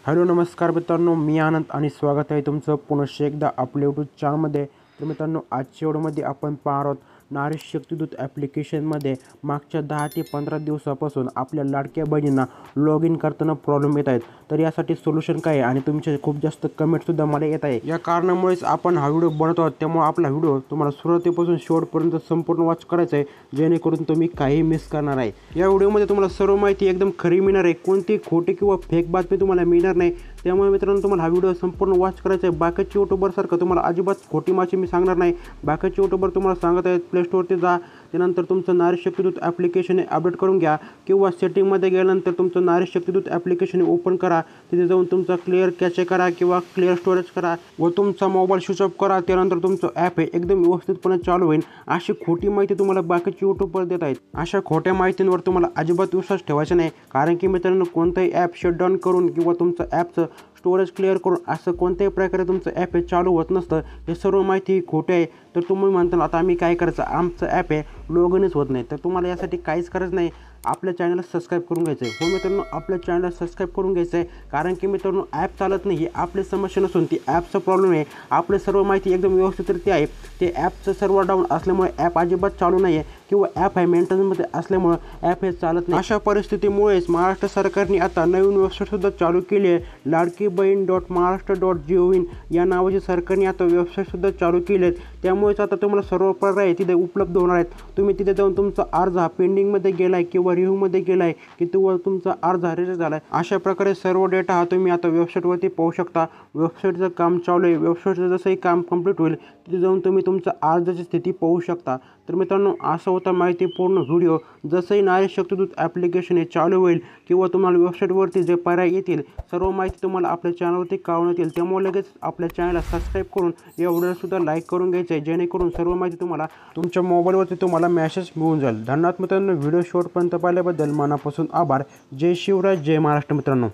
Hello नमस्कार मित्रांनो, मी आनंद आणि स्वागत आहे तुमचं पुनश्च एकदा आपल्या यूट्यूब चॅनलमध्ये. तर मित्रांनो, आजच्या व्हिडिओमध्ये आपण पाहणार आहोत नारी शक्ती दूत ॲप्लिकेशनमध्ये मागच्या 10 ते 15 दिवसापासून आपल्या लाडक्या बहिणींना लॉग इन करताना प्रॉब्लेम येत आहेत. तर यासाठी सोल्युशन काय आहे आणि तुमचे खूप जास्त कमेंटसुद्धा मला येत आहे. या कारणामुळेच आपण हा व्हिडिओ बनवत आहोत. त्यामुळे आपला व्हिडिओ तुम्हाला सुरुवातीपासून शेवटपर्यंत संपूर्ण वॉच करायचा आहे, जेणेकरून तुम्ही काही मिस करणार आहे. या व्हिडिओमध्ये तुम्हाला सर्व माहिती एकदम खरी मिळणार आहे, कोणती खोटी किंवा फेक बातमी तुम्हाला मिळणार नाही. त्यामुळे मित्रांनो, तुम्हाला हा व्हिडिओ संपूर्ण वॉच करायचा आहे. बाकीचे यूट्यूबरसारखं तुम्हाला अजिबात खोटी माहिती मी सांगणार नाही. बाकीचे यूट्यूबर तुम्हाला सांगत आहेत प्ले स्टोअरवरती जा, त्यानंतर तुमचं नारी शक्ती दूत ॲप्लिकेशन अपडेट करून घ्या, किंवा सेटिंगमध्ये गेल्यानंतर तुमचं नारी शक्ती दूत ॲप्लिकेशन ओपन करा, तिथे जाऊन तुमचा क्लिअर कॅचे करा किंवा क्लिअर स्टोरेज करा व तुमचा मोबाईल स्विच ऑफ करा. त्यानंतर तुमचं ॲप आहे एकदम व्यवस्थितपणे चालू होईल. अशी खोटी माहिती तुम्हाला बाकीचे यूट्यूबर देत आहेत. अशा खोट्या माहितींवर तुम्हाला अजिबात विश्वास ठेवायचा नाही, कारण की मित्रांनो, कोणतंही ॲप शटडाऊन करून किंवा तुमचं ॲपचं स्टोरेज क्लिअर करून असं कोणत्याही प्रकारे तुमचं ॲप हे चालू होत नसतं. हे सर्व माहिती खोटी आहे. तर तुम्ही म्हणता आता आम्ही काय करायचं, आमचं ॲप आहे लॉग इनच होत नाही. तर तुम्हाला यासाठी काहीच करायचं नाही, आपल्या चॅनलला सबस्क्राईब करून घ्यायचं आहे. हो मित्रांनो, आपल्या चॅनलला सबस्क्राईब करून घ्यायचं आहे, कारण की मित्रांनो, ॲप चालत नाही ही आपली समस्या नसून ती ॲपचा प्रॉब्लेम आहे. आपली सर्व माहिती एकदम व्यवस्थितरित्या आहे. ते ॲपचं सर्व्हर डाऊन असल्यामुळे ॲप अजिबात चालू नाही आहे, किंवा ॲप आहे मेंटेनन्समध्ये असल्यामुळं ॲप हे चालत नाही. अशा परिस्थितीमुळेच महाराष्ट्र सरकारने आता नवीन वेबसाईटसुद्धा चालू केली आहे. लाडकीबहीण.महाराष्ट्र.gov.in या नावाची सरकारने आता वेबसाईटसुद्धा चालू केली आहे. त्यामुळेच आता तुम्हाला सर्व पर्याय तिथे उपलब्ध होणार आहेत. तुम्ही तिथे जाऊन तुमचा अर्ज हा पेंडिंगमध्ये गेला आहे किंवा रिव्ह्यूमध्ये गेला आहे की तुमचा अर्ज हा रिजेक्ट झाला आहे, अशा प्रकारे सर्व डेटा हा तुम्ही आता वेबसाईटवरती पाहू शकता. वेबसाईटचं काम चालू आहे. वेबसाईटचं जसंही काम कंप्लीट होईल तिथे जाऊन तुम्ही तुमचा अर्जाची स्थिती पाहू शकता. तर मित्रांनो, असा होता माहितीपूर्ण व्हिडिओ. जसंही नारी शक्ती दूत ॲप्लिकेशन हे चालू होईल किंवा तुम्हाला वेबसाईटवरती जे पर्याय येतील सर्व माहिती तुम्हाला आपल्या चॅनलवरती कळवण्यात येईल. त्यामुळे लगेच आपल्या चॅनलला सबस्क्राईब करून या व्हिडिओसुद्धा लाईक करून घ्यायचं आहे, जेणेकरून सर्व माहिती तुम्हाला तुमच्या मोबाईलवरती तुम्हाला मेसेज मिळून जाईल. धन्यवाद मित्रांनो, व्हिडिओ शेवटपर्यंत पाहिल्याबद्दल मनापासून आभार. जय शिवराय, जय महाराष्ट्र मित्रांनो.